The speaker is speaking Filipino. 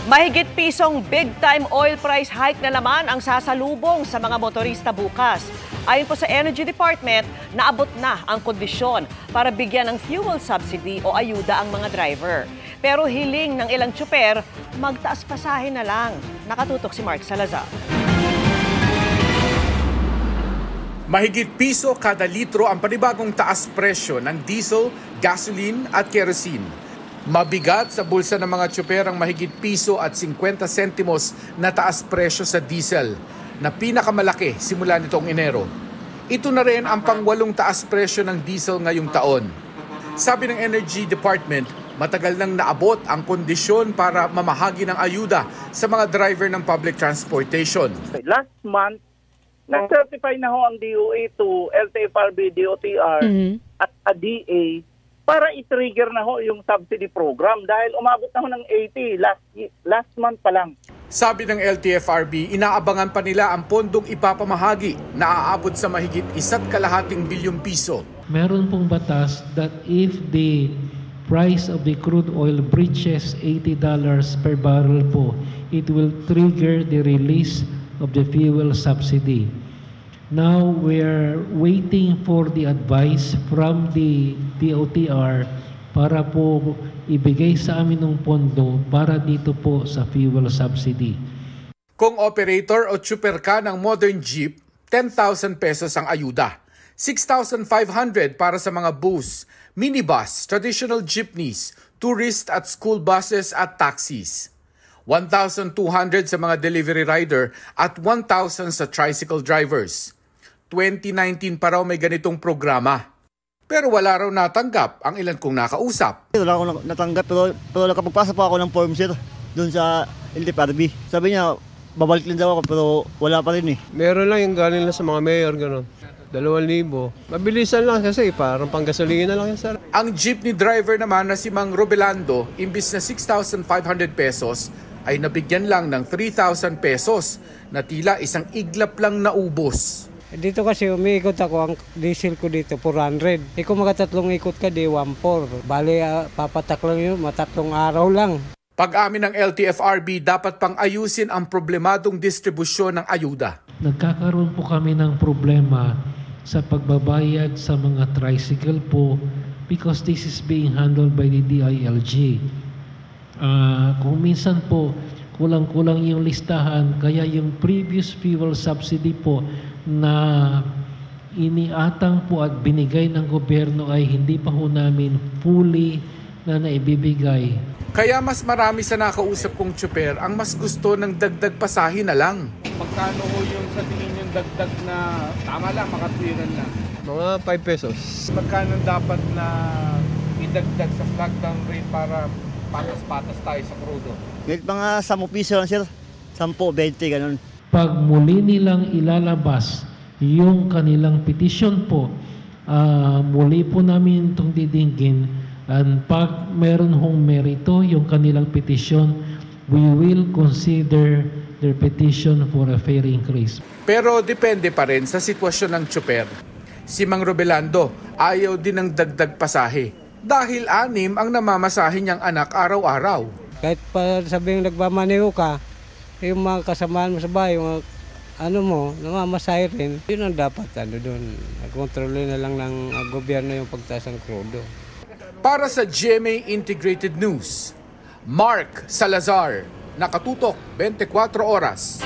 Mahigit pisong big-time oil price hike na naman ang sasalubong sa mga motorista bukas. Ayon po sa Energy Department, naabot na ang kondisyon para bigyan ng fuel subsidy o ayuda ang mga driver. Pero hiling ng ilang tsuper, magtaas pasahe na lang. Nakatutok si Mark Salazar. Mahigit piso kada litro ang panibagong taas presyo ng diesel, gasoline at kerosene. Mabigat sa bulsa ng mga tsuper ang mahigit piso at 50 sentimos na taas presyo sa diesel na pinakamalaki simula nitong Enero. Ito na rin ang pang-8 taas presyo ng diesel ngayong taon. Sabi ng Energy Department, matagal nang naabot ang kondisyon para mamahagi ng ayuda sa mga driver ng public transportation. Last month, nag-certify na ho ang DOE to LTFRB, DOTR at ADA para i-trigger na ho yung subsidy program dahil umabot na ho ng 80 last month pa lang. Sabi ng LTFRB, inaabangan pa nila ang pondong ipapamahagi na aabot sa mahigit 1.2 bilyong piso. Meron pong batas that if the price of the crude oil breaches $80 per barrel po, it will trigger the release of the fuel subsidy. Now we're waiting for the advice from the DOTR para po ibigay sa amin ng pondo para dito po sa fuel subsidy. Kung operator o tsuper ka ng modern jeep, 10,000 pesos ang ayuda. 6,500 para sa mga bus, minibus, traditional jeepneys, tourist at school buses at taxis. 1,200 sa mga delivery rider at 1,000 sa tricycle drivers. 2019 pa raw may ganitong programa. Pero wala raw natanggap ang ilan kong nakausap. Wala akong natanggap pero nakapagpasa pa ako ng form sir doon sa LTFRB. Sabi niya babalik din daw ako pero wala pa rin eh. Meron lang yung galing lang sa mga mayor gano'n. 2,000. Mabilisan lang kasi parang panggasolina lang yan sir. Ang jeepney driver naman na si Mang Robelando, imbis na 6,500 pesos, ay nabigyan lang ng 3,000 pesos na tila isang iglap lang naubos. Dito kasi umiikot ako, ang diesel ko dito 400. Kung magatatlong ikot ka, di 1.4. Bali, papatak lang yun, matatlong araw lang. Pag-amin ng LTFRB, dapat pang ayusin ang problemadong distribusyon ng ayuda. Nagkakaroon po kami ng problema sa pagbabayad sa mga tricycle po because this is being handled by the DILG. Kung minsan po, kulang-kulang yung listahan, kaya yung previous fuel subsidy po na iniatang po at binigay ng gobyerno ay hindi pa ho namin fully na naibibigay. Kaya mas marami sa nakausap kong tsuper ang mas gusto ng dagdag pasahe na lang. Magkano ho yung sa tingin yung dagdag na tama lang, makatwiran na? Mga 5 pesos. Magkano dapat na idagdag sa flag down rate para patas-patas tayo sa krudo? Kahit mga 10 piso lang sir, 10, 20 ganun. Pag muli nilang ilalabas yung kanilang petisyon po, muli po namin itong didinggin. And pag meron hong merito yung kanilang petisyon, we will consider their petition for a fair increase. Pero depende pa rin sa sitwasyon ng tsuper. Si Mang Robelando ayaw din ng dagdag pasahe dahil 6 ang namamasahe niyang anak araw-araw. Kahit pa sabihin nagmamaneho ka, yung mga kasamaan mo sa bahay, yung namamasahe rin, yun ang dapat doon. Kontrolin na lang ng gobyerno yung pagtaas ng krudo. Para sa GMA Integrated News, Mark Salazar, nakatutok 24 oras.